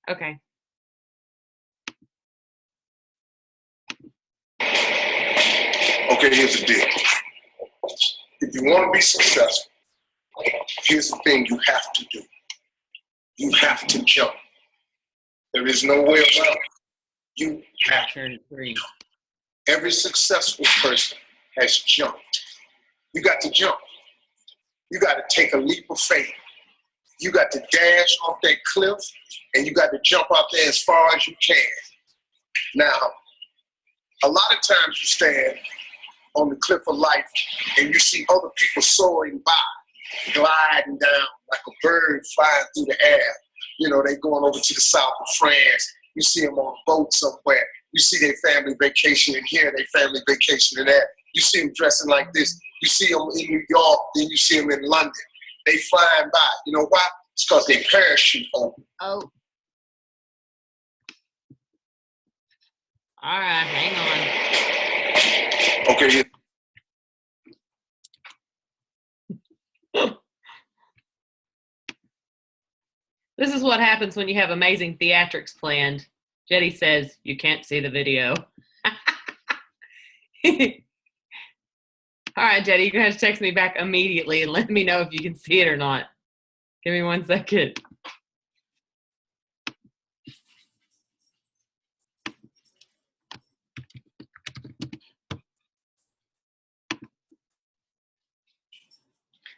Okay. Okay, here's the deal. If you want to be successful, here's the thing you have to do. You have to jump. There is no way around it. You have to jump. Every successful person has jumped. You got to jump. You got to take a leap of faith. You got to dash off that cliff, and you got to jump out there as far as you can. Now, a lot of times you stand on the cliff of life and you see other people soaring by, gliding down like a bird flying through the air. You know, they going over to the south of France. You see them on a boat somewhere. You see their family vacationing here, their family vacationing there. You see them dressing like this. You see them in New York, then you see them in London. They flying by. You know why? It's because their parachute open. Oh. All right, hang on. Okay. This is what happens when you have amazing theatrics planned. Jetty says, you can't see the video. All right, Jetty, you're going to have to text me back immediately and let me know if you can see it or not. Give me 1 second.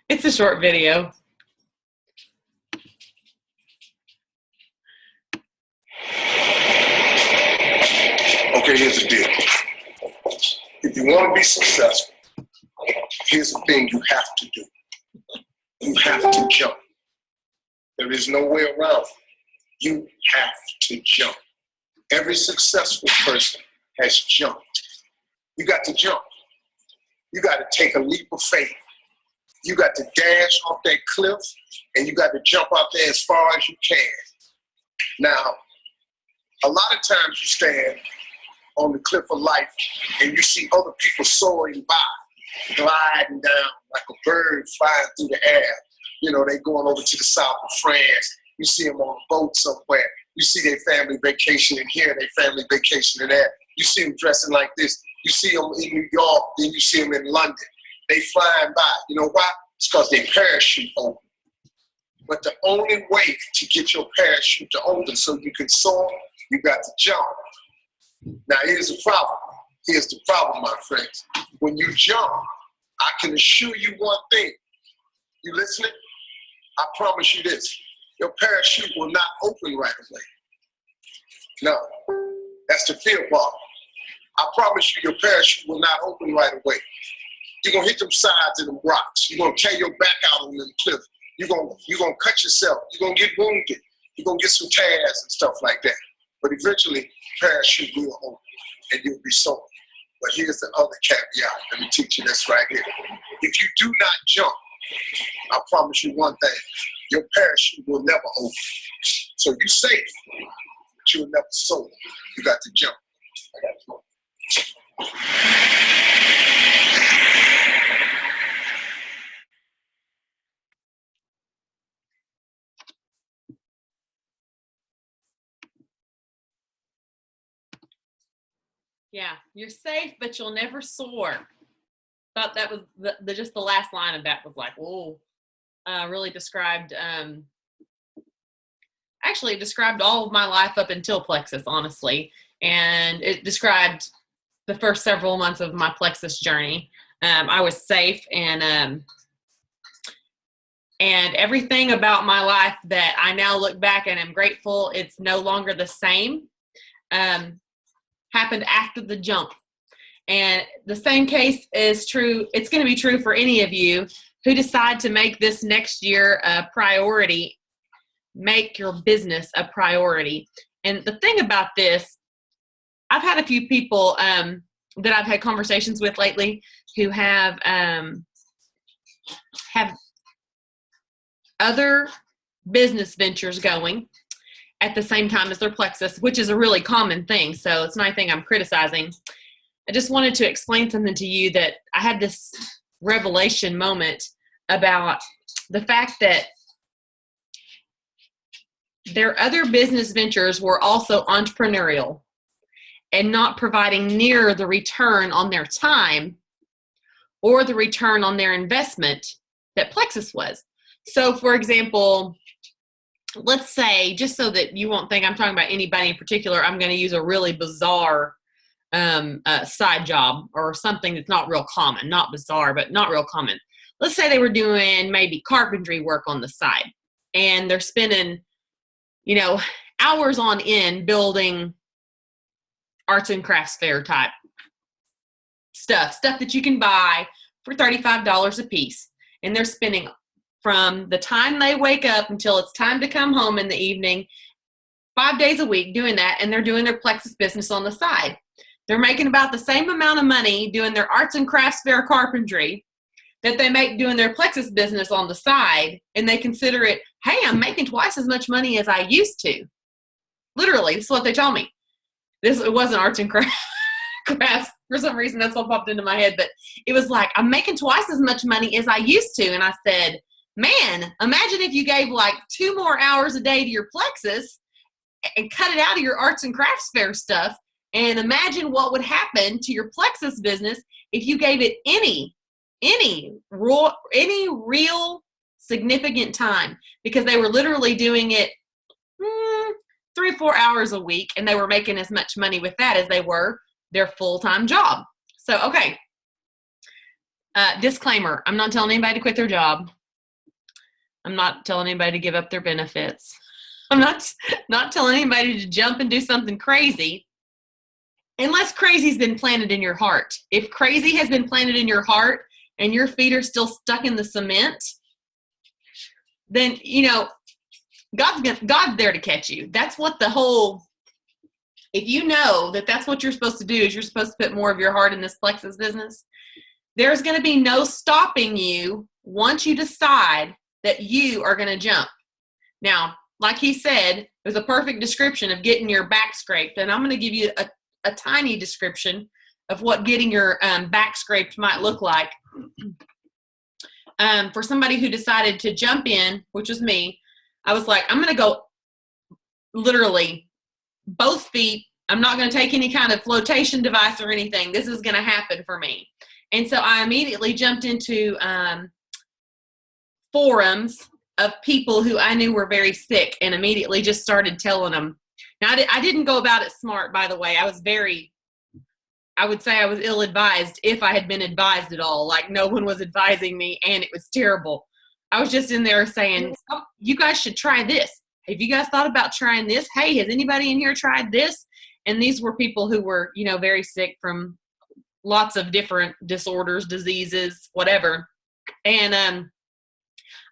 It's a short video. Okay, here's the deal. If you want to be successful, here's the thing you have to do. You have to jump. There is no way around it. You have to jump. Every successful person has jumped. You got to jump. You got to take a leap of faith. You got to dash off that cliff, and you got to jump out there as far as you can. Now, a lot of times you stand on the cliff of life and you see other people soaring by, gliding down like a bird flying through the air. You know, they going over to the south of France. You see them on a boat somewhere. You see their family vacationing here, their family vacationing there. You see them dressing like this. You see them in New York, then you see them in London. They flying by. You know why? It's because their parachute open. But the only way to get your parachute to open so you can soar, you got to jump. Now, here's the problem. Here's the problem, my friends. When you jump, I can assure you one thing. You listening? I promise you this. Your parachute will not open right away. No, that's the fear part. I promise you your parachute will not open right away. You're going to hit them sides of them rocks. You're going to tear your back out on them cliff. You're going to cut yourself. You're going to get wounded. You're going to get some tears and stuff like that. But eventually, parachute will open and you'll be soaring. But here's the other caveat. Let me teach you this right here. If you do not jump, I promise you one thing. Your parachute will never open. So you're safe, but you'll never soar. You got to jump. I got to go. Yeah, you're safe, but you'll never soar. Thought that was just the last line of that was like, whoa, really described, actually described all of my life up until Plexus, honestly. And it described the first several months of my Plexus journey. I was safe, and everything about my life that I now look back and am grateful it's no longer the same. Happened after the jump. And the same case is true. It's going to be true for any of you who decide to make this next year a priority. Make your business a priority. And the thing about this, I've had a few people that I've had conversations with lately who have other business ventures going at the same time as their Plexus, which is a really common thing. So it's not anything I'm criticizing. I just wanted to explain something to you that I had this revelation moment about the fact that their other business ventures were also entrepreneurial and not providing near the return on their time or the return on their investment that Plexus was. So, for example, let's say, just so that you won't think I'm talking about anybody in particular, I'm going to use a really bizarre side job or something that's not real common, not bizarre, but not real common. Let's say they were doing maybe carpentry work on the side, and they're spending, hours on end building arts and crafts fair type stuff that you can buy for $35 a piece. And they're spending from the time they wake up until it's time to come home in the evening, 5 days a week doing that, and they're doing their Plexus business on the side. They're making about the same amount of money doing their arts and crafts fair carpentry that they make doing their Plexus business on the side, and they consider it, hey, I'm making twice as much money as I used to. Literally, this is what they told me. It wasn't arts and crafts. For some reason, that's what popped into my head, but it was like, I'm making twice as much money as I used to. And I said, man, imagine if you gave like 2 more hours a day to your Plexus and cut it out of your arts and crafts fair stuff. And imagine what would happen to your Plexus business if you gave it any real significant time, because they were literally doing it 3 or 4 hours a week, and they were making as much money with that as they were their full-time job. So, okay. Disclaimer, I'm not telling anybody to quit their job. I'm not telling anybody to give up their benefits. I'm not telling anybody to jump and do something crazy unless crazy's been planted in your heart. If crazy has been planted in your heart and your feet are still stuck in the cement, then, God's there to catch you. That's what if you know that that's what you're supposed to do, is you're supposed to put more of your heart in this Plexus business, there's going to be no stopping you once you decide that you are going to jump. Now, like he said, it was a perfect description of getting your back scraped. And I'm going to give you a tiny description of what getting your back scraped might look like. For somebody who decided to jump in, which was me, I was like, I'm going to go literally both feet. I'm not going to take any kind of flotation device or anything. This is going to happen for me. And so I immediately jumped into forums of people who I knew were very sick, and immediately just started telling them. Now, I didn't go about it smart, by the way. I would say I was ill-advised, if I had been advised at all. Like, no one was advising me, and it was terrible. I was just in there saying, oh, you guys should try this. Have you guys thought about trying this? Hey, has anybody in here tried this? And these were people who were, very sick from lots of different disorders, diseases, whatever. And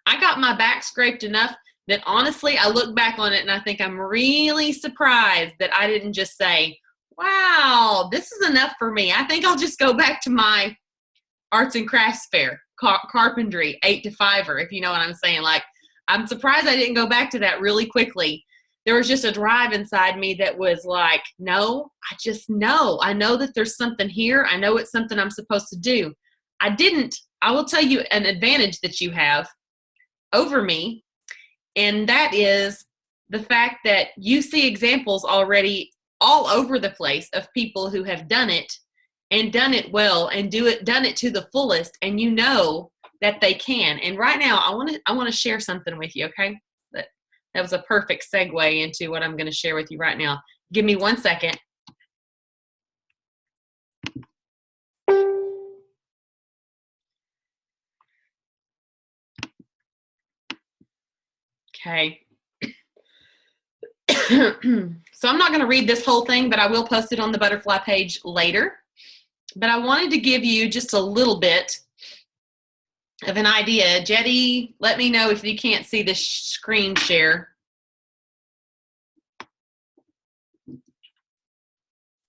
I got my back scraped enough that, honestly, I look back on it and I think I'm really surprised that I didn't just say, wow, this is enough for me. I think I'll just go back to my arts and crafts fair, carpentry, 8 to 5, if you know what I'm saying. Like, I'm surprised I didn't go back to that really quickly. There was just a drive inside me that was like, no, I just know. I know that there's something here. I know it's something I'm supposed to do. I will tell you an advantage that you have over me, and that is the fact that you see examples already all over the place of people who have done it and done it well and done it to the fullest, and you know that they can. And right now I want to share something with you, okay? That was a perfect segue into what I'm going to share with you right now. Give me 1 second. Okay. So I'm not going to read this whole thing, but I will post it on the butterfly page later. But I wanted to give you just a little bit of an idea. Jetty, let me know if you can't see the screen share.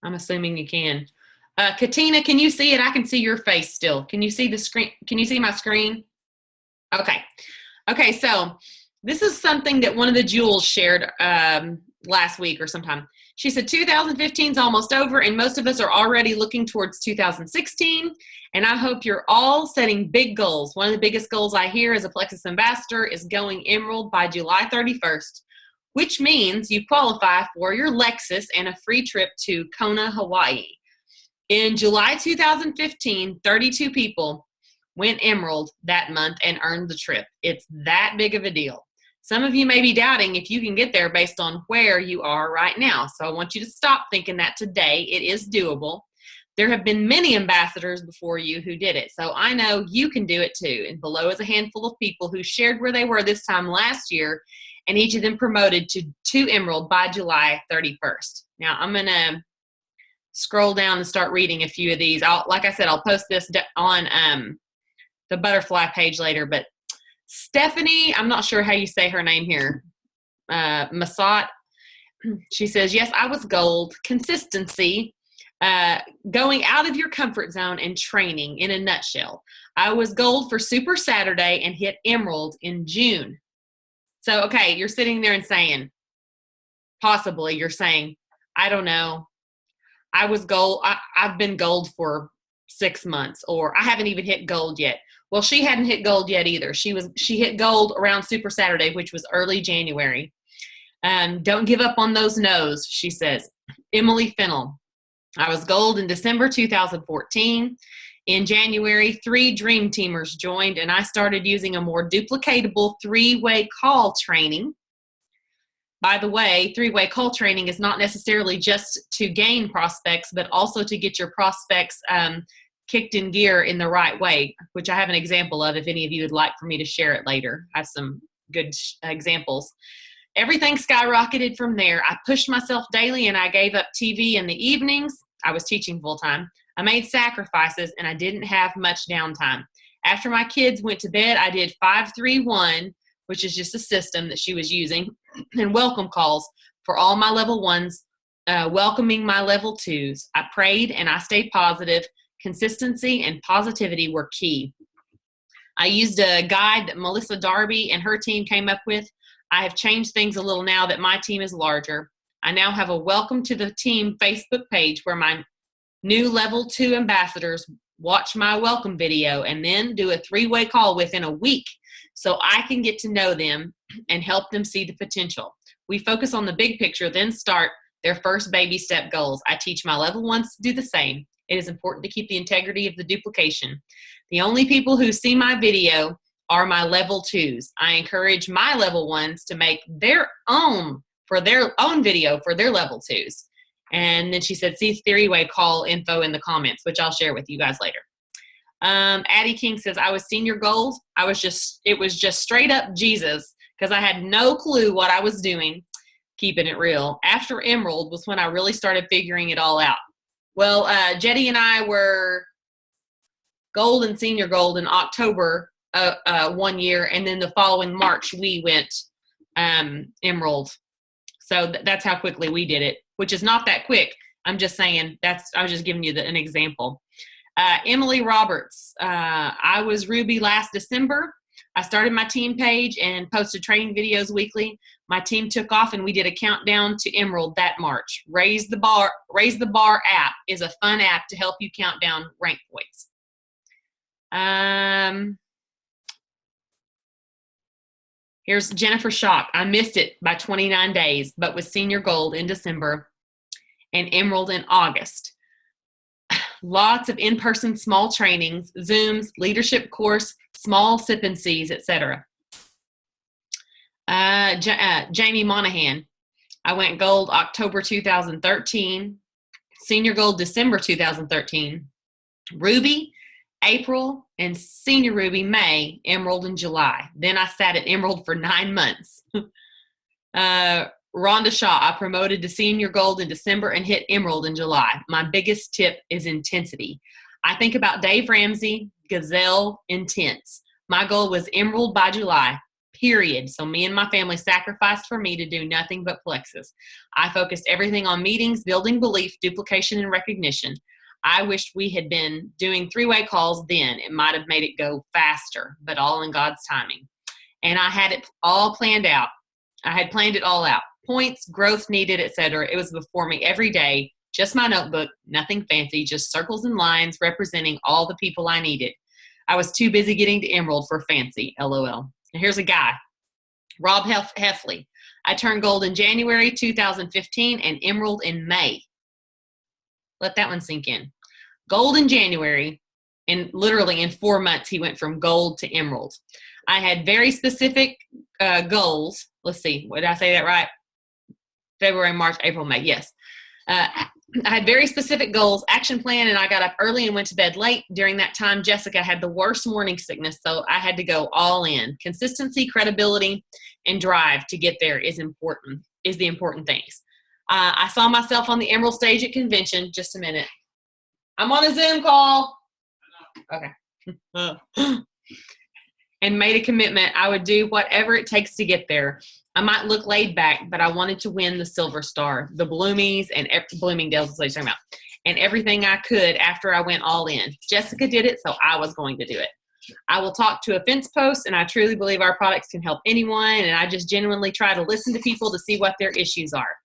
I'm assuming you can. Katina, can you see it? I can see your face still. Can you see the screen? Can you see my screen? Okay. Okay, so this is something that one of the Jules shared last week or sometime. She said 2015 is almost over, and most of us are already looking towards 2016, and I hope you're all setting big goals. One of the biggest goals I hear as a Plexus ambassador is going Emerald by July 31st. which means you qualify for your Lexus and a free trip to Kona, Hawaii. In July 2015, 32 people went Emerald that month and earned the trip. It's that big of a deal. Some of you may be doubting if you can get there based on where you are right now. So I want you to stop thinking that today. It is doable. There have been many ambassadors before you who did it. So I know you can do it too. And below is a handful of people who shared where they were this time last year, and each of them promoted to Emerald by July 31st. Now I'm going to scroll down and start reading a few of these. Like I said, I'll post this on the butterfly page later, but Stephanie, I'm not sure how you say her name here, Masat, she says, yes, I was gold. Consistency, going out of your comfort zone and training in a nutshell. I was gold for Super Saturday and hit Emerald in June. So, okay, you're sitting there and saying, possibly you're saying, I don't know, I was gold. I've been gold for 6 months, or I haven't even hit gold yet. Well, she hadn't hit gold yet either. She hit gold around Super Saturday, which was early January. Don't give up on those no's, she says. Emily Fennell. I was gold in December 2014. In January, 3 Dream Teamers joined, and I started using a more duplicatable 3-way call training. By the way, 3-way call training is not necessarily just to gain prospects, but also to get your prospects kicked in gear in the right way, which I have an example of if any of you would like for me to share it later. I have some good examples. Everything skyrocketed from there. I pushed myself daily and I gave up TV in the evenings. I was teaching full time. I made sacrifices and I didn't have much downtime. After my kids went to bed, I did 531, which is just a system that she was using, and welcome calls for all my level 1s, welcoming my level 2s. I prayed and I stayed positive. Consistency and positivity were key. I used a guide that Melissa Darby and her team came up with. I have changed things a little now that my team is larger. I now have a welcome to the team Facebook page where my new level 2 ambassadors watch my welcome video and then do a 3-way call within a week so I can get to know them and help them see the potential. We focus on the big picture, then start their first baby step goals. I teach my level 1s to do the same. It is important to keep the integrity of the duplication. The only people who see my video are my level 2s. I encourage my level 1s to make their own video for their level 2s. And then she said, see 3-way call info in the comments, which I'll share with you guys later. Addie King says, I was senior gold. It was just straight up Jesus, because I had no clue what I was doing, keeping it real. After Emerald was when I really started figuring it all out. Well, Jetty and I were gold and senior gold in October 1 year, and then the following March we went Emerald. So that's how quickly we did it, which is not that quick. I'm just saying I was just giving you an example. Emily Roberts, I was Ruby last December. I started my team page and posted training videos weekly. My team took off and we did a countdown to Emerald that March. Raise the Bar app is a fun app to help you count down rank points. Here's Jennifer Schock. I missed it by 29 days, but with senior gold in December and Emerald in August. Lots of in-person small trainings, Zooms, leadership course, small sip and sees, etc. Jamie Monahan. I went gold October 2013, senior gold December 2013, Ruby, April, and senior Ruby, May, Emerald in July. Then I sat at Emerald for 9 months. Rhonda Shaw, I promoted to senior gold in December and hit Emerald in July. My biggest tip is intensity. I think about Dave Ramsey, Gazelle, Intense. My goal was Emerald by July, period. So me and my family sacrificed for me to do nothing but plexus. I focused everything on meetings, building belief, duplication, and recognition. I wished we had been doing 3-way calls then. It might have made it go faster, but all in God's timing. And I had it all planned out. I had planned it all out. Points, growth needed, etc. It was before me every day. Just my notebook, nothing fancy, just circles and lines representing all the people I needed. I was too busy getting to Emerald for fancy, LOL. And here's a guy, Rob Heffley. I turned gold in January 2015 and emerald in May. Let that one sink in. Gold in January, and literally in 4 months, he went from gold to emerald. I had very specific goals. Let's see, did I say that right? February, March, April, May. Yes. I had very specific goals, action plan, and I got up early and went to bed late. During that time, Jessica had the worst morning sickness, so I had to go all in. Consistency, credibility, and drive to get there is the important things. I saw myself on the Emerald stage at convention. Just a minute. I'm on a Zoom call. Okay. And made a commitment I would do whatever it takes to get there. I might look laid back, but I wanted to win the Silver Star, the Bloomies, and Bloomingdale's is what he's talking about, and everything I could after I went all in. Jessica did it, so I was going to do it. I will talk to a fence post, and I truly believe our products can help anyone, and I just genuinely try to listen to people to see what their issues are.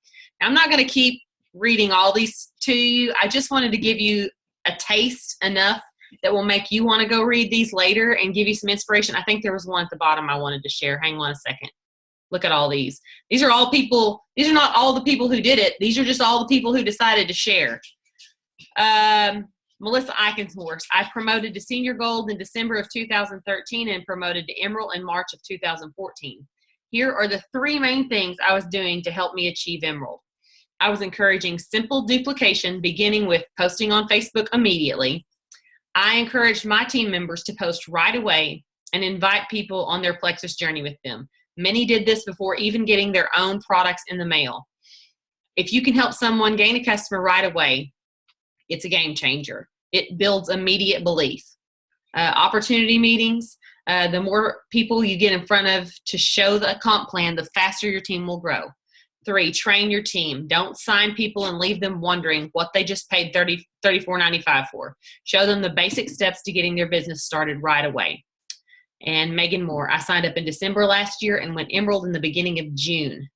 Now, I'm not going to keep reading all these to you. I just wanted to give you a taste enough that will make you want to go read these later and give you some inspiration. I think there was one at the bottom I wanted to share. Hang on a second. Look at all these. These are all people. These are not all the people who did it. These are just all the people who decided to share. Melissa Eikenhorst. I promoted to senior gold in December of 2013 and promoted to emerald in March of 2014. Here are the 3 main things I was doing to help me achieve emerald. I was encouraging simple duplication, beginning with posting on Facebook immediately. I encouraged my team members to post right away and invite people on their Plexus journey with them. Many did this before even getting their own products in the mail. If you can help someone gain a customer right away, it's a game changer. It builds immediate belief. Opportunity meetings, the more people you get in front of to show the comp plan, the faster your team will grow. 3, train your team. Don't sign people and leave them wondering what they just paid $34.95 for. Show them the basic steps to getting their business started right away. And Megan Moore. I signed up in December last year and went emerald in the beginning of June.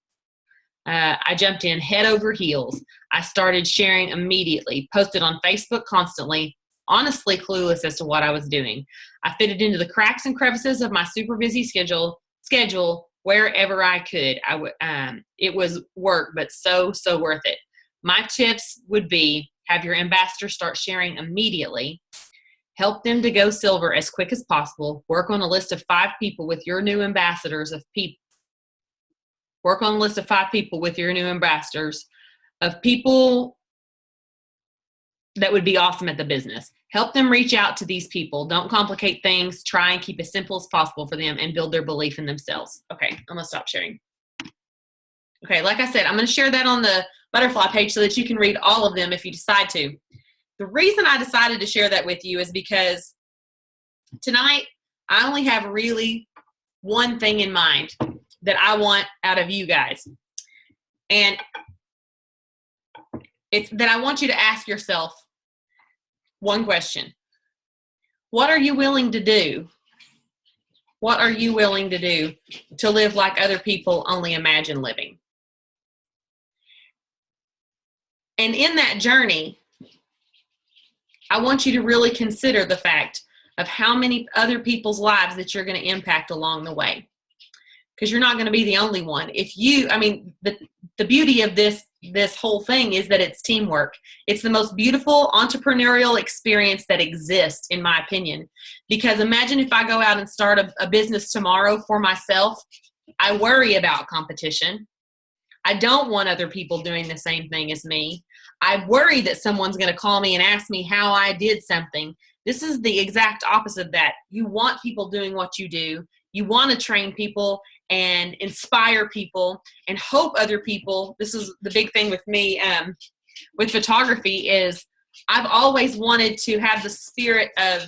I jumped in head over heels. I started sharing immediately, posted on Facebook constantly, honestly clueless as to what I was doing. I fitted into the cracks and crevices of my super busy schedule wherever I could. It was work, but so worth it. My tips would be have your ambassadors start sharing immediately. Help them to go silver as quick as possible. Work on a list of 5 people with your new ambassadors of people. Work on a list of 5 people with your new ambassadors of people that would be awesome at the business. Help them reach out to these people. Don't complicate things. Try and keep it as simple as possible for them and build their belief in themselves. Okay, I'm going to stop sharing. Okay, like I said, I'm going to share that on the butterfly page so that you can read all of them if you decide to. The reason I decided to share that with you is because tonight I only have really one thing in mind that I want out of you guys. And it's that I want you to ask yourself one question. What are you willing to do? What are you willing to do to live like other people only imagine living? And in that journey, I want you to really consider the fact of how many other people's lives that you're going to impact along the way. Because you're not going to be the only one. The beauty of this whole thing is that it's teamwork. It's the most beautiful entrepreneurial experience that exists, in my opinion. Because imagine if I go out and start a business tomorrow for myself, I worry about competition. I don't want other people doing the same thing as me. I worry that someone's going to call me and ask me how I did something. This is the exact opposite of that. You want people doing what you do. You want to train people and inspire people and hope other people. This is the big thing with me with photography is I've always wanted to have the spirit of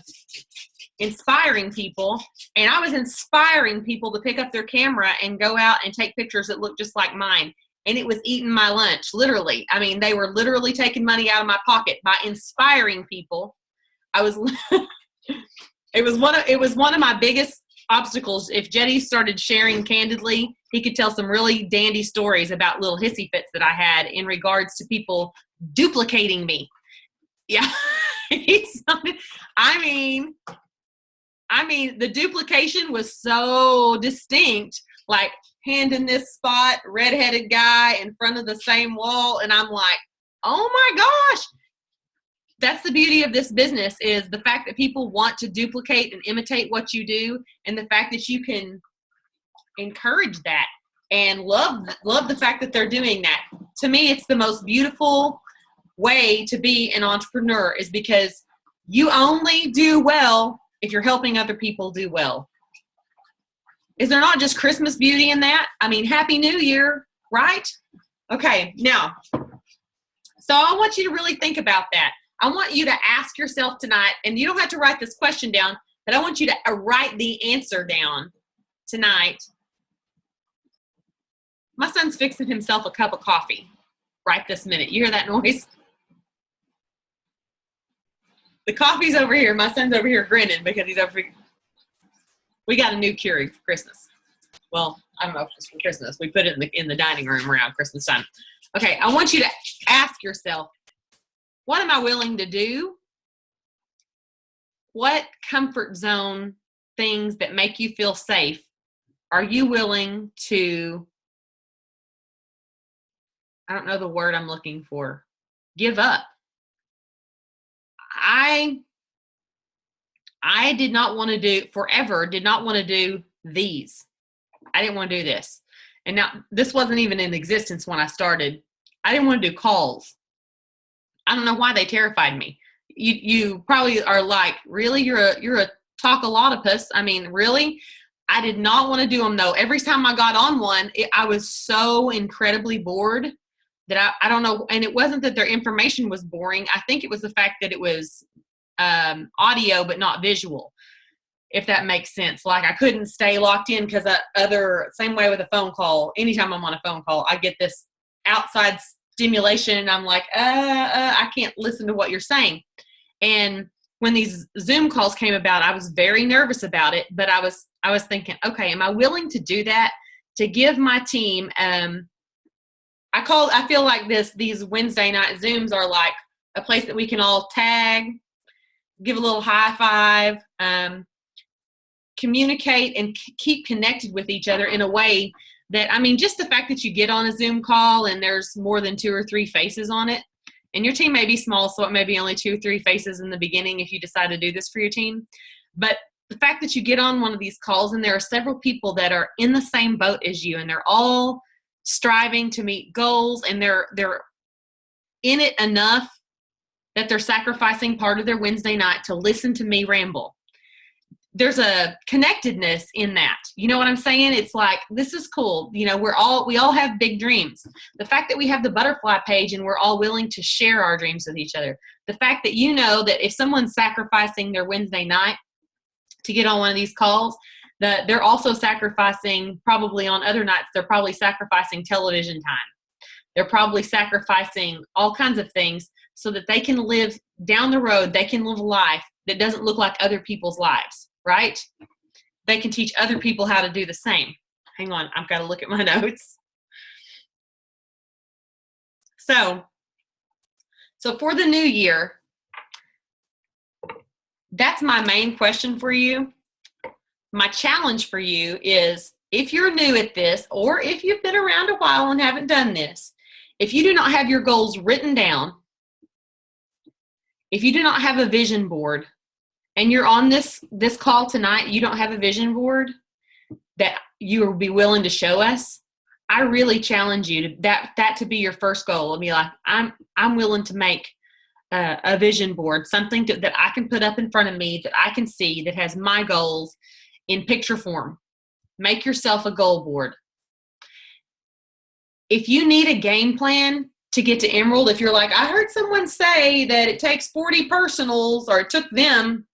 inspiring people, and I was inspiring people to pick up their camera and go out and take pictures that look just like mine. And it was eating my lunch, literally. I mean, they were literally taking money out of my pocket by inspiring people. It was one of my biggest obstacles. If Jetty started sharing candidly, he could tell some really dandy stories about little hissy fits that I had in regards to people duplicating me. Yeah. I mean, the duplication was so distinct. like hand in this spot, redheaded guy in front of the same wall. And I'm like, oh my gosh. That's the beauty of this business, is the fact that people want to duplicate and imitate what you do, and the fact that you can encourage that and love the fact that they're doing that. To me, it's the most beautiful way to be an entrepreneur, is because you only do well if you're helping other people do well. Is there not just Christmas beauty in that? I mean, Happy New Year, right? Okay, now, so I want you to really think about that. I want you to ask yourself tonight, and you don't have to write this question down, but I want you to write the answer down tonight. My son's fixing himself a cup of coffee right this minute. You hear that noise? The coffee's over here. My son's over here grinning because he's over here. We got a new Keurig for Christmas. Well, I don't know if it's for Christmas. We put it in the dining room around Christmas time. Okay, I want you to ask yourself, what am I willing to do? What comfort zone things that make you feel safe are you willing to, I don't know the word I'm looking for, give up? I did not want to do, forever, did not want to do these. I didn't want to do this. And now, this wasn't even in existence when I started. I didn't want to do calls. I don't know why they terrified me. You probably are like, really? You're a talk-a-lotopus. I mean, really? I did not want to do them, though. Every time I got on one, I was so incredibly bored that I don't know. And it wasn't that their information was boring. I think it was the fact that it was audio but not visual, if that makes sense. Like, I couldn't stay locked in because same way with a phone call. Anytime I'm on a phone call, I get this outside stimulation, and I'm like, I can't listen to what you're saying. And when these Zoom calls came about, I was very nervous about it, but I was thinking, okay, am I willing to do that, to give my team, I feel like these Wednesday night Zooms are like a place that we can all tag, give a little high five, communicate and keep connected with each other in a way that, I mean, just the fact that you get on a Zoom call and there's more than 2 or 3 faces on it, and your team may be small, so it may be only 2 or 3 faces in the beginning if you decide to do this for your team. But the fact that you get on one of these calls and there are several people that are in the same boat as you, and they're all striving to meet goals, and they're in it enough that they're sacrificing part of their Wednesday night to listen to me ramble. There's a connectedness in that. You know what I'm saying? It's like, this is cool. You know, we all have big dreams. The fact that we have the butterfly page and we're all willing to share our dreams with each other. The fact that you know that if someone's sacrificing their Wednesday night to get on one of these calls, that they're also sacrificing, probably on other nights, they're probably sacrificing television time. They're probably sacrificing all kinds of things so that they can live down the road, they can live a life that doesn't look like other people's lives. Right? They can teach other people how to do the same. Hang on, I've got to look at my notes. So for the new year, that's my main question for you. My challenge for you is, if you're new at this, or if you've been around a while and haven't done this, if you do not have your goals written down, if you do not have a vision board, and you're on this call tonight, you don't have a vision board that you will be willing to show us, I really challenge you to that to be your first goal. And be like, I'm willing to make a vision board, something that I can put up in front of me, that I can see, that has my goals in picture form. Make yourself a goal board. If you need a game plan to get to Emerald, if you're like, I heard someone say that it takes 40 personals, or it took them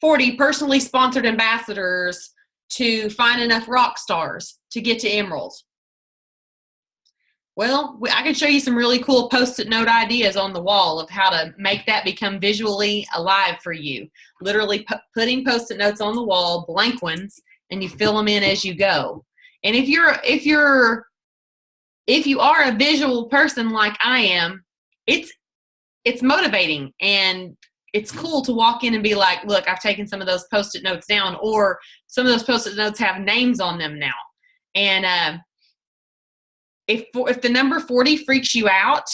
40 personally sponsored ambassadors to find enough rock stars to get to Emerald. Well, I can show you some really cool Post-it note ideas on the wall of how to make that become visually alive for you. Literally putting Post-it notes on the wall, blank ones, and you fill them in as you go. And if you are a visual person like I am, it's motivating, and it's cool to walk in and be like, look, I've taken some of those Post-it notes down, or some of those Post-it notes have names on them now. And if the number 40 freaks you out,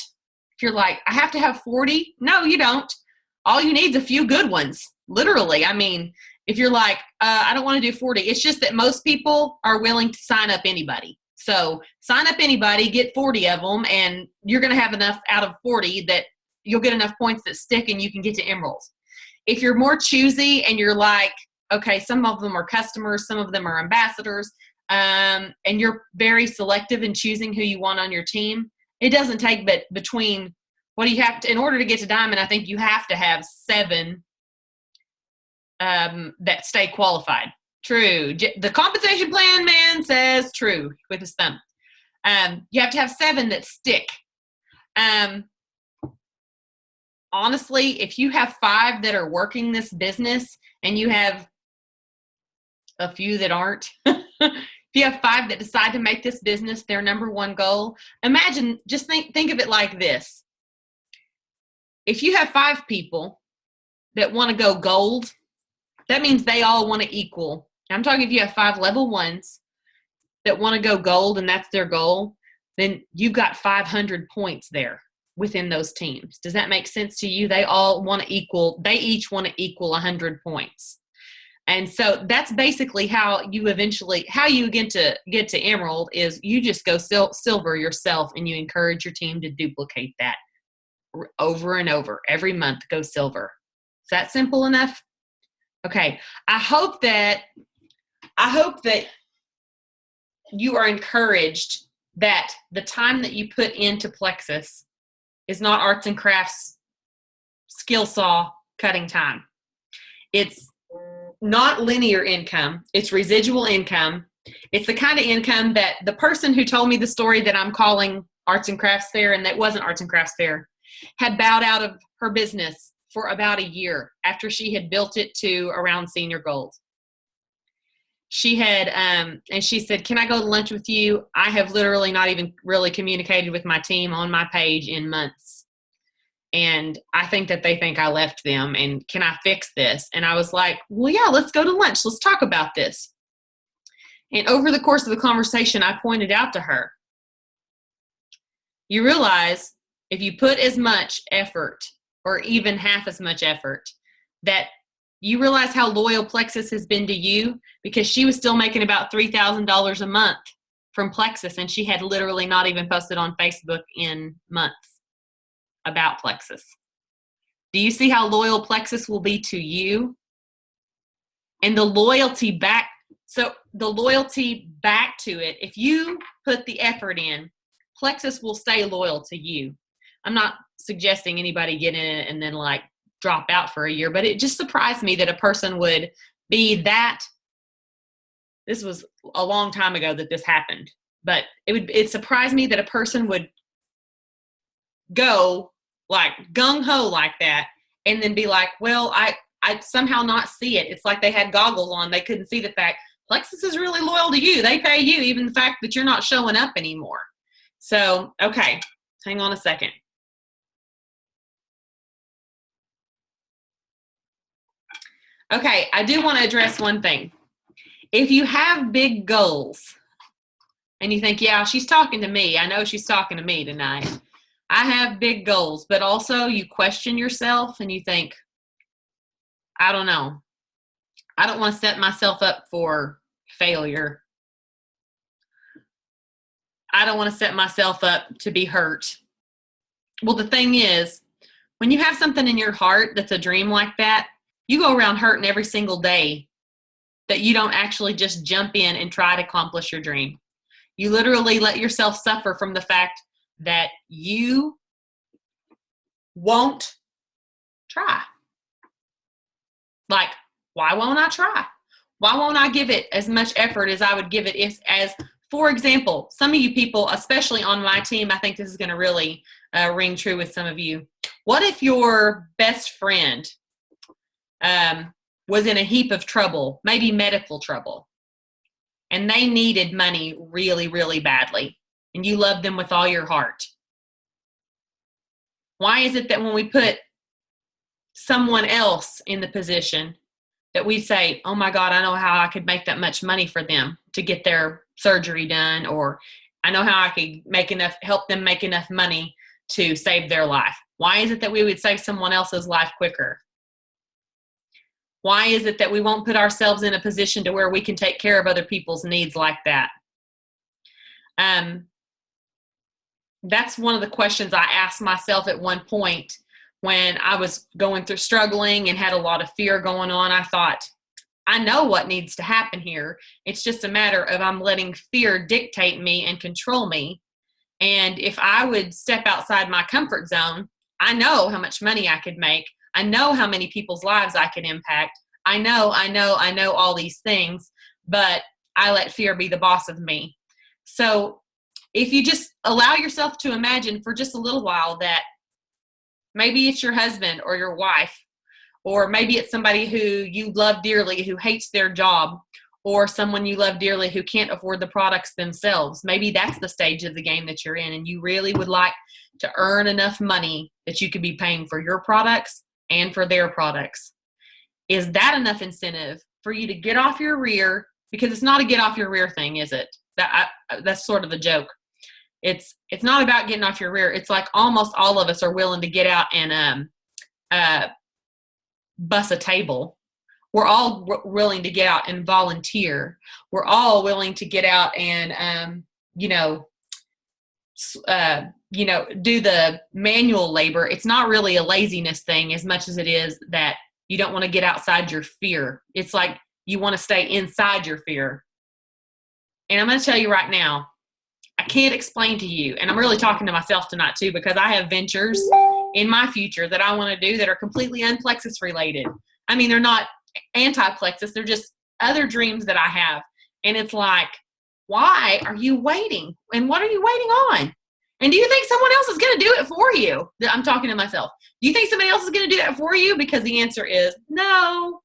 if you're like, I have to have 40, no, you don't. All you need is a few good ones. Literally. I mean, if you're like, I don't want to do 40, it's just that most people are willing to sign up anybody. So sign up anybody, get 40 of them, and you're going to have enough out of 40 that you'll get enough points that stick and you can get to emeralds. If you're more choosy and you're like, okay, some of them are customers, some of them are ambassadors, and you're very selective in choosing who you want on your team, it doesn't take but between what do you have to, in order to get to diamond, I think you have to have 7 that stay qualified. True. The compensation plan man says true with his thumb. You have to have 7 that stick. Honestly, if you have 5 that are working this business and you have a few that aren't, if you have 5 that decide to make this business their number one goal, imagine, just think of it like this. If you have 5 people that want to go gold, that means they all want to equal. I'm talking if you have 5 level 1s that want to go gold and that's their goal, then you've got 500 points there within those teams. Does that make sense to you? They all want to equal, they each want to equal 100 points. And so that's basically how you get to emerald is you just go silver yourself and you encourage your team to duplicate that over and over. Every month, go silver. Is that simple enough? Okay. I hope that you are encouraged that the time that you put into Plexus is not arts and crafts skill saw cutting time. It's not linear income. It's residual income. It's the kind of income that the person who told me the story that I'm calling Arts and Crafts Fair, and that wasn't Arts and Crafts Fair, had bowed out of her business for about a year after she had built it to around senior gold. She had, and she said, can I go to lunch with you? I have literally not even really communicated with my team on my page in months. And I think that they think I left them, and can I fix this? And I was like, well, yeah, let's go to lunch. Let's talk about this. And over the course of the conversation, I pointed out to her, you realize if you put as much effort or even half as much effort, that you realize how loyal Plexus has been to you, because she was still making about $3,000 a month from Plexus, and she had literally not even posted on Facebook in months about Plexus. Do you see how loyal Plexus will be to you? And the loyalty back to it, if you put the effort in, Plexus will stay loyal to you. I'm not suggesting anybody get in it and then like drop out for a year, but it just surprised me that a person would be that. This was a long time ago that this happened, but it surprised me that a person would go like gung-ho like that and then be like, well, I somehow not see it. It's like they had goggles on. They couldn't see the fact Plexus is really loyal to you. They pay you, even the fact that you're not showing up anymore. So, okay, hang on a second. Okay, I do want to address one thing. If you have big goals and you think, yeah, she's talking to me. I know she's talking to me tonight. I have big goals, but also you question yourself and you think, I don't know. I don't want to set myself up for failure. I don't want to set myself up to be hurt. Well, the thing is, when you have something in your heart that's a dream like that, you go around hurting every single day that you don't actually just jump in and try to accomplish your dream. You literally let yourself suffer from the fact that you won't try. Like, why won't I try? Why won't I give it as much effort as I would give it as for example, some of you people, especially on my team, I think this is going to really ring true with some of you. What if your best friend was in a heap of trouble, maybe medical trouble, and they needed money really, really badly, and you loved them with all your heart? Why is it that when we put someone else in the position that we say, oh my God, I know how I could make that much money for them to get their surgery done, or I know how I could help them make enough money to save their life. Why is it that we would save someone else's life quicker? Why is it that we won't put ourselves in a position to where we can take care of other people's needs like that? That's one of the questions I asked myself at one point when I was going through struggling and had a lot of fear going on. I thought, I know what needs to happen here. It's just a matter of I'm letting fear dictate me and control me. And if I would step outside my comfort zone, I know how much money I could make. I know how many people's lives I could impact. I know all these things, but I let fear be the boss of me. So if you just allow yourself to imagine for just a little while that maybe it's your husband or your wife, or maybe it's somebody who you love dearly who hates their job, or someone you love dearly who can't afford the products themselves. Maybe that's the stage of the game that you're in, and you really would like to earn enough money that you could be paying for your products and for their products. Is that enough incentive for you to get off your rear? Because it's not a get off your rear thing, is it? That's sort of the joke. It's not about getting off your rear. It's like almost all of us are willing to get out and bus a table. We're all willing to get out and volunteer. We're all willing to get out and do the manual labor. It's not really a laziness thing as much as it is that you don't want to get outside your fear. It's like you want to stay inside your fear. And I'm going to tell you right now, I can't explain to you, and I'm really talking to myself tonight too, because I have ventures in my future that I want to do that are completely unplexus related. I mean, they're not anti-plexus, they're just other dreams that I have. And it's like, why are you waiting? And what are you waiting on? And do you think someone else is going to do it for you? I'm talking to myself. Do you think somebody else is going to do it for you? Because the answer is no.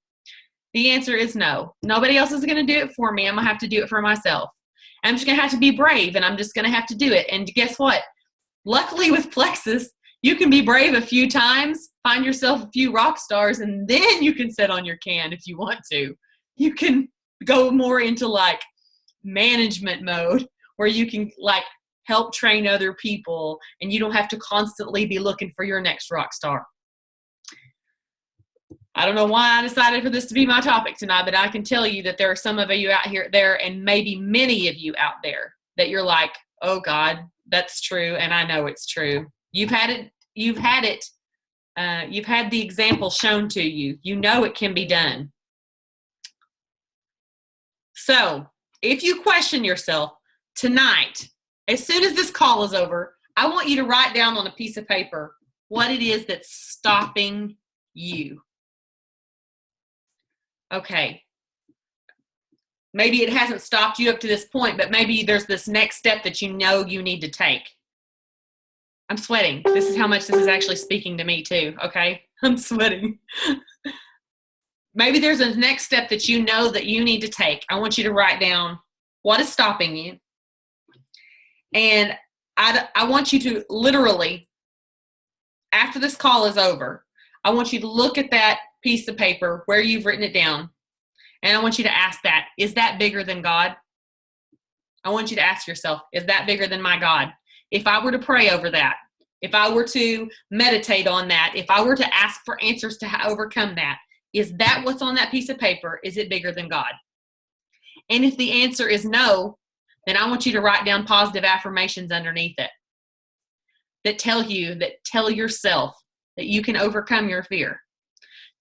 The answer is no. Nobody else is going to do it for me. I'm going to have to do it for myself. I'm just going to have to be brave, and I'm just going to have to do it. And guess what? Luckily with Plexus, you can be brave a few times, find yourself a few rock stars, and then you can sit on your can if you want to. You can go more into like management mode where you can like help train other people, and you don't have to constantly be looking for your next rock star. I don't know why I decided for this to be my topic tonight, but I can tell you that there are some of you out there, and maybe many of you out there, that you're like, oh God, that's true, and I know it's true. You've had the example shown to you. You know it can be done. So if you question yourself tonight, as soon as this call is over, I want you to write down on a piece of paper what it is that's stopping you. Okay, maybe it hasn't stopped you up to this point, but maybe there's this next step that you know you need to take. I'm sweating. This is how much this is actually speaking to me too, okay? I'm sweating. Maybe there's a next step that you know that you need to take. I want you to write down what is stopping you. And I want you to literally, after this call is over, I want you to look at that piece of paper where you've written it down, and I want you to ask that, is that bigger than God? I want you to ask yourself, is that bigger than my God? If I were to pray over that, if I were to meditate on that, if I were to ask for answers to overcome that, is that what's on that piece of paper? Is it bigger than God? And if the answer is no, then I want you to write down positive affirmations underneath it that tell yourself that you can overcome your fear.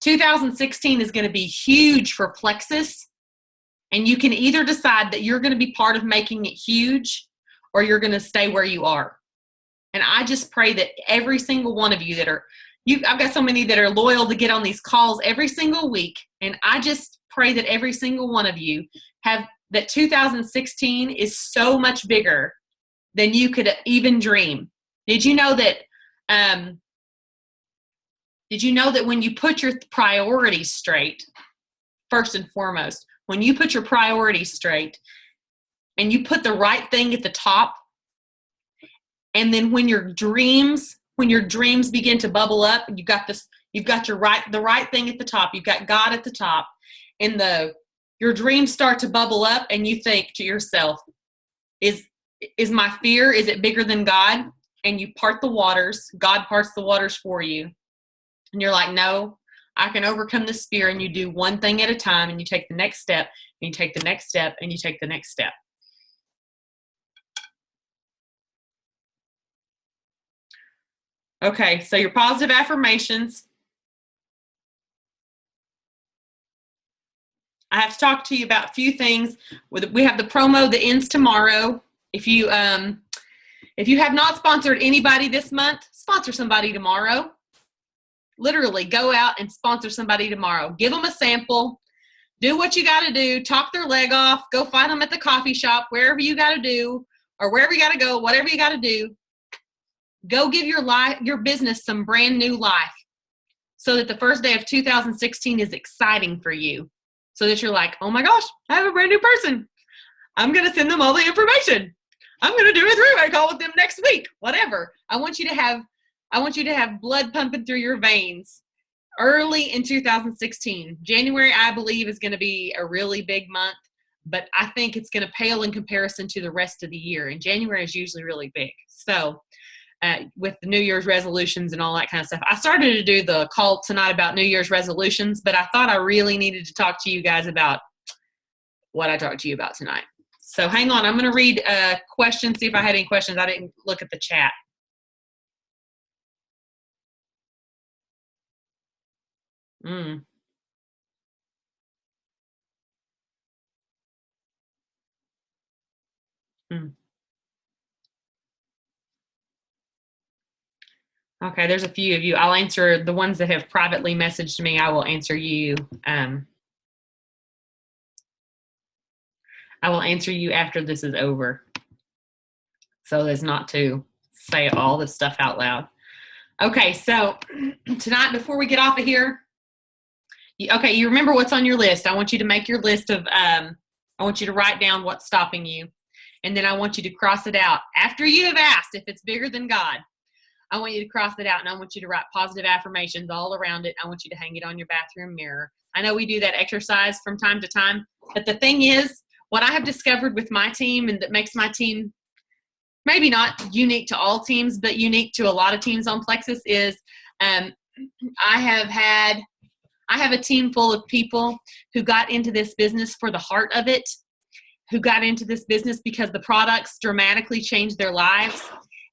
2016 is going to be huge for Plexus, and you can either decide that you're going to be part of making it huge, or you're going to stay where you are. And I just pray that every single one of you I've got so many that are loyal to get on these calls every single week, and I just pray that every single one of you that 2016 is so much bigger than you could even dream. Did you know that when you put your priorities straight, first and foremost, when you put your priorities straight and you put the right thing at the top, and then when your dreams begin to bubble up, you've got the right thing at the top, you've got God at the top, and your dreams start to bubble up, and you think to yourself, Is my fear, is it bigger than God? And you part the waters. God parts the waters for you. And you're like, no, I can overcome this fear. And you do one thing at a time, and you take the next step, and you take the next step, and you take the next step. Okay, so your positive affirmations. I have to talk to you about a few things. We have the promo that ends tomorrow. If you have not sponsored anybody this month, sponsor somebody tomorrow. Literally, go out and sponsor somebody tomorrow. Give them a sample. Do what you got to do. Talk their leg off. Go find them at the coffee shop, wherever you got to do, or wherever you got to go, whatever you got to do. Go give your business some brand new life, so that the first day of 2016 is exciting for you. So that you're like, oh my gosh, I have a brand new person. I'm going to send them all the information. I'm going to do a three-way call with them next week. Whatever. I want you to have blood pumping through your veins early in 2016. January, I believe, is going to be a really big month, but I think it's going to pale in comparison to the rest of the year. And January is usually really big. So with the New Year's resolutions and all that kind of stuff. I started to do the call tonight about New Year's resolutions, but I thought I really needed to talk to you guys about what I talked to you about tonight. So hang on. I'm going to read questions, see if I had any questions. I didn't look at the chat. Okay, there's a few of you. I'll answer the ones that have privately messaged me. I will answer you. I will answer you after this is over, so as not to say all this stuff out loud. Okay, so tonight, before we get off of here, you remember what's on your list. I want you to make your list of, I want you to write down what's stopping you, and then I want you to cross it out. After you have asked if it's bigger than God, I want you to cross it out, and I want you to write positive affirmations all around it. I want you to hang it on your bathroom mirror. I know we do that exercise from time to time, but the thing is, what I have discovered with my team, and that makes my team maybe not unique to all teams, but unique to a lot of teams on Plexus, is I have a team full of people who got into this business for the heart of it, who got into this business because the products dramatically changed their lives,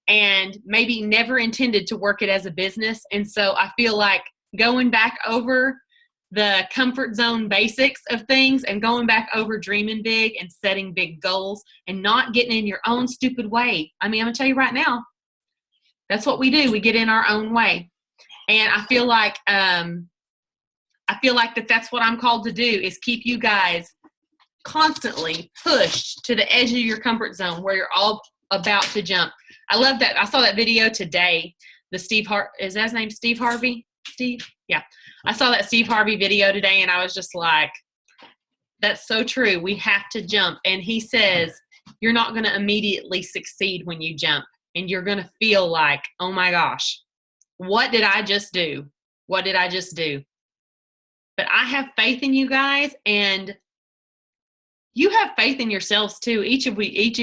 and maybe never intended to work it as a business. And so I feel like going back over the comfort zone basics of things and going back over dreaming big and setting big goals and not getting in your own stupid way. I mean, I'm going to tell you right now, that's what we do. We get in our own way. And I feel like that's what I'm called to do, is keep you guys constantly pushed to the edge of your comfort zone where you're all about to jump. I love that. I saw that video today. Is that his name Steve Harvey? Steve? Yeah. I saw that Steve Harvey video today, and I was just like, that's so true. We have to jump. And he says, you're not going to immediately succeed when you jump. And you're going to feel like, oh my gosh, what did I just do? What did I just do? But I have faith in you guys, and you have faith in yourselves too. Each of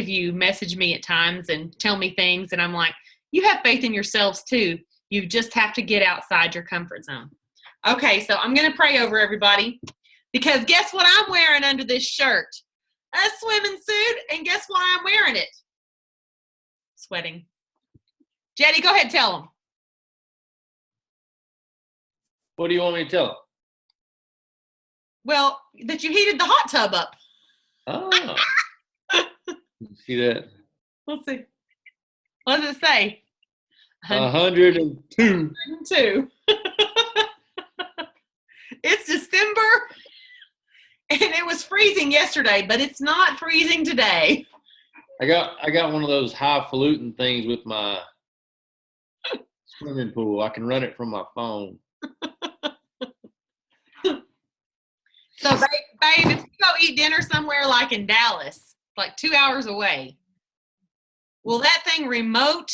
you message me at times and tell me things, and I'm like, you have faith in yourselves too. You just have to get outside your comfort zone. Okay, so I'm going to pray over everybody, because guess what I'm wearing under this shirt? A swimming suit, and guess why I'm wearing it? Sweating. Jetty, go ahead, tell them. What do you want me to tell them? Well, that you heated the hot tub up. Oh. See that? Let's see. What does it say? 102. 102. It's December, and it was freezing yesterday, but it's not freezing today. I got one of those highfalutin things with my swimming pool. I can run it from my phone. So, babe, if you go eat dinner somewhere like in Dallas, like 2 hours away, will that thing remotely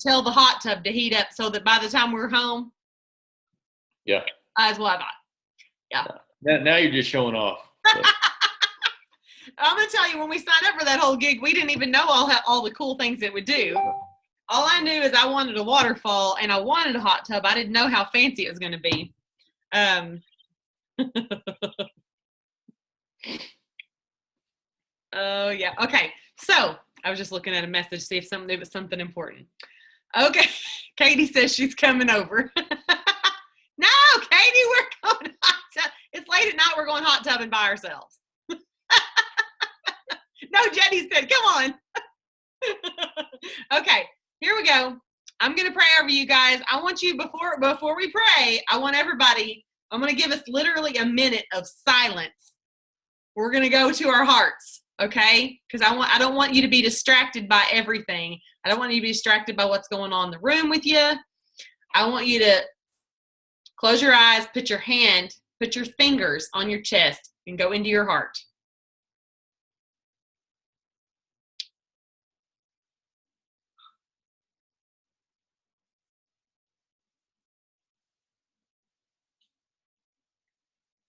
tell the hot tub to heat up so that by the time we're home? Yeah. That's what I thought. Yeah. Now you're just showing off. So. I'm going to tell you, when we signed up for that whole gig, we didn't even know all the cool things it would do. All I knew is I wanted a waterfall and I wanted a hot tub. I didn't know how fancy it was going to be. Oh, yeah. Okay. So I was just looking at a message to see if it was something important. Okay. Katie says she's coming over. No, Katie, we're going hot tub. It's late at night. We're going hot tubbing by ourselves. No, Jenny said, come on. Okay, here we go. I'm going to pray over you guys. I want you, before we pray, I'm going to give us literally a minute of silence. We're going to go to our hearts, okay? Because I don't want you to be distracted by everything. I don't want you to be distracted by what's going on in the room with you. I want you to close your eyes, put your fingers on your chest, and go into your heart.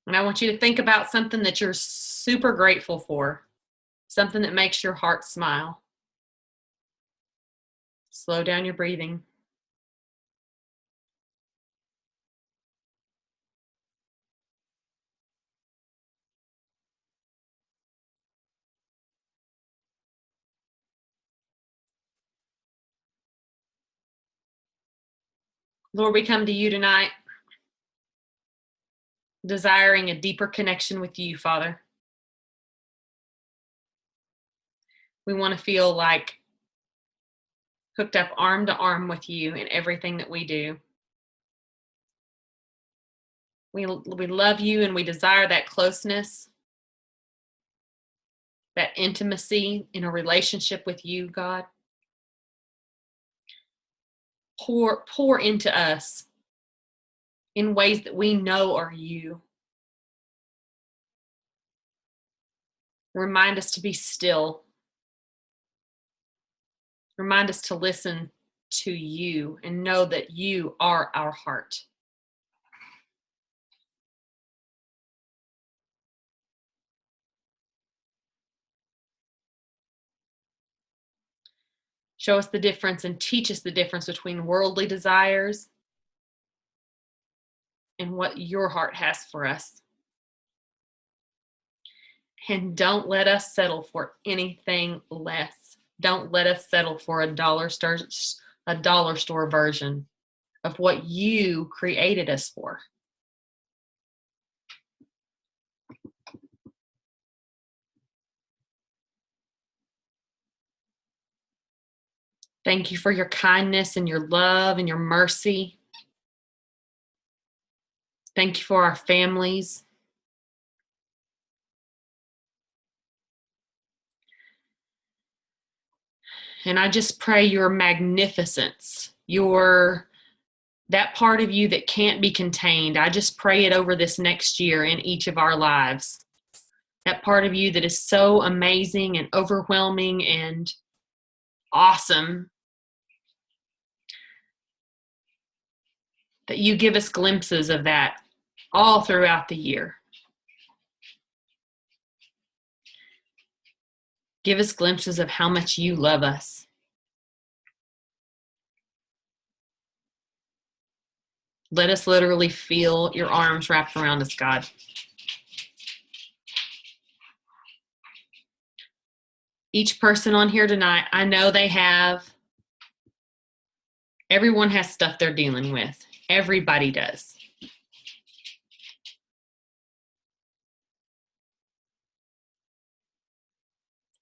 And I want you to think about something that you're super grateful for, something that makes your heart smile. Slow down your breathing. Lord, we come to you tonight, desiring a deeper connection with you, Father. We want to feel like hooked up arm to arm with you in everything that we do. We love you and we desire that closeness, that intimacy in a relationship with you, God. Pour into us in ways that we know are you. Remind us to be still. Remind us to listen to you and know that you are our heart. Show us the difference and teach us the difference between worldly desires and what your heart has for us. And don't let us settle for anything less. Don't let us settle for a dollar store version of what you created us for. Thank you for your kindness and your love and your mercy. Thank you for our families. And I just pray your magnificence, that part of you that can't be contained. I just pray it over this next year in each of our lives. That part of you that is so amazing and overwhelming and awesome, that you give us glimpses of that all throughout the year. Give us glimpses of how much you love us. Let us literally feel your arms wrapped around us, God. Each person on here tonight, I know everyone has stuff they're dealing with. Everybody does.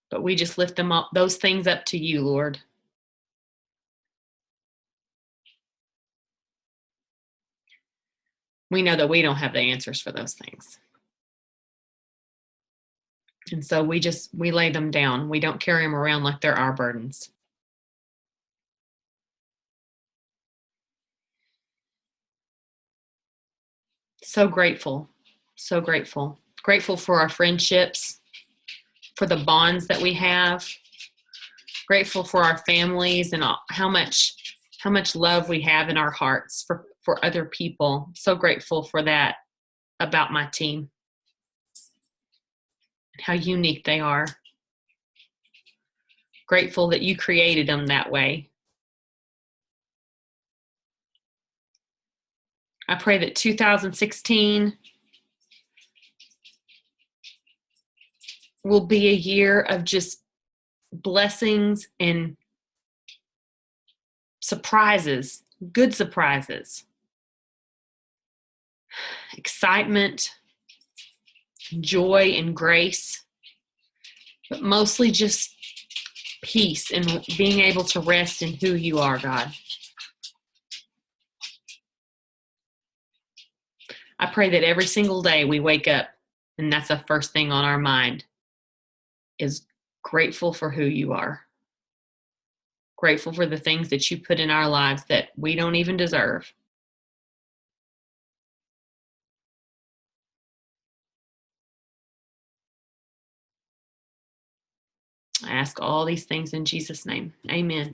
But we just lift those things up to you, Lord. We know that we don't have the answers for those things. And so we lay them down. We don't carry them around like they're our burdens. So grateful. So grateful. Grateful for our friendships, for the bonds that we have. Grateful for our families and how much love we have in our hearts for other people. So grateful for that about my team. how unique they are. Grateful that you created them that way. I pray that 2016 will be a year of just blessings and surprises, good surprises, excitement, joy, and grace, but mostly just peace and being able to rest in who you are, God. I pray that every single day we wake up and that's the first thing on our mind is grateful for who you are. Grateful for the things that you put in our lives that we don't even deserve. I ask all these things in Jesus' name. Amen.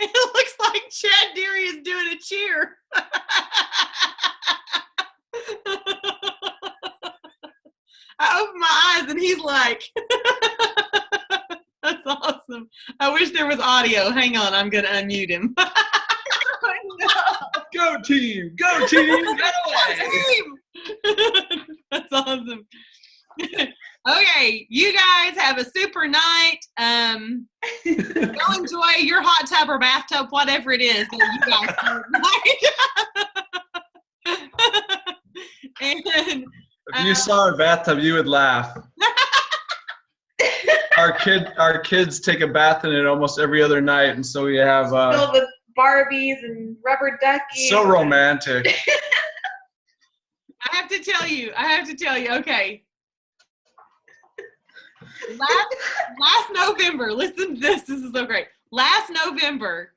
It looks like Chad Deary is doing a cheer. I open my eyes and he's like, that's awesome. I wish there was audio. Hang on, I'm going to unmute him. Go team, go team, get away. That's awesome. Okay, you guys have a super night. Go enjoy your hot tub or bathtub, whatever it is that you guys do tonight. And If you saw our bathtub, you would laugh. Our kids take a bath in it almost every other night, and so we have filled with Barbies and rubber duckies. so romantic. I have to tell you, okay. Last November, listen to this is so great. Last November,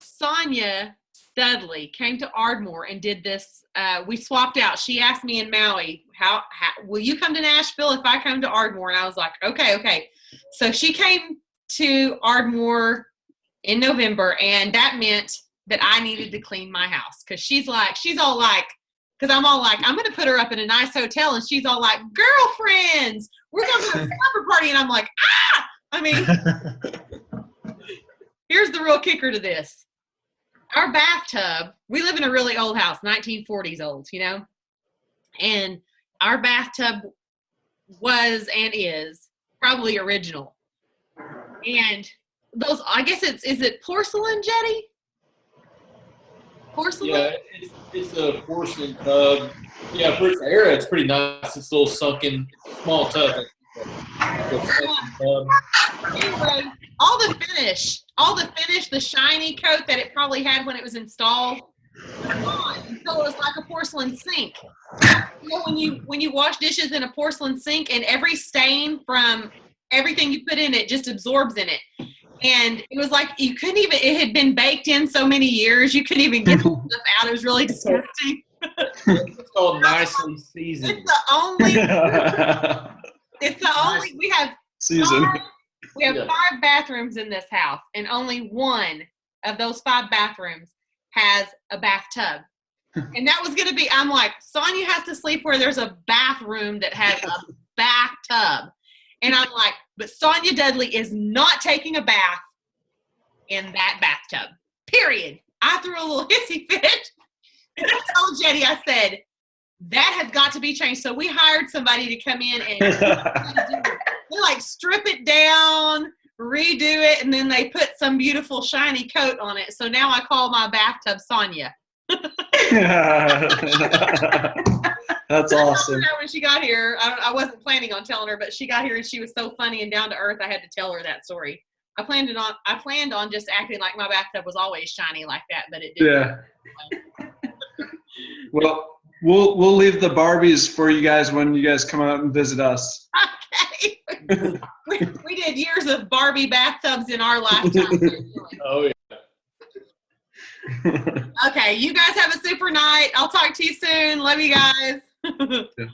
Sonia Dudley came to Ardmore and did this. We swapped out. She asked me in Maui, how will you come to Nashville if I come to Ardmore? And I was like, okay. So she came to Ardmore in November, and that meant that I needed to clean my house because she's all like, because I'm all like, I'm going to put her up in a nice hotel, and she's all like, girlfriends, we're going to have a supper party, and I'm like, ah! I mean, here's the real kicker to this. Our bathtub, we live in a really old house, 1940s old, and our bathtub was and is probably original. And those, I guess is it porcelain, Jetty? Porcelain? Yeah, it's a porcelain tub. Yeah, for its era, it's pretty nice. It's a little sunken, small tub. Anyway, all the finish, the shiny coat that it probably had when it was installed, was gone. So it was like a porcelain sink. When you wash dishes in a porcelain sink, and every stain from everything you put in it just absorbs in it. And it was like you couldn't even, it had been baked in so many years, you couldn't even get the stuff out. It was really disgusting. It's called nicely seasoned. It's the only, we have Season. We have 5 bathrooms in this house, and only one of those 5 bathrooms has a bathtub. And that was going to be, I'm like, Sonia has to sleep where there's a bathroom that has a bathtub. And I'm like, but Sonia Dudley is not taking a bath in that bathtub, period. I threw a little hissy fit. And I told Jetty, I said, that has got to be changed. So we hired somebody to come in and they like strip it down, redo it, and then they put some beautiful shiny coat on it. So now I call my bathtub Sonia. That's awesome. When she got here, I wasn't planning on telling her, but she got here and she was so funny and down to earth. I had to tell her that story. I planned on just acting like my bathtub was always shiny like that, but it didn't. Yeah. Well, we'll leave the Barbies for you guys when you guys come out and visit us. Okay. we did years of Barbie bathtubs in our lifetime. Oh, yeah. Okay, you guys have a super night. I'll talk to you soon. Love you guys. Yeah.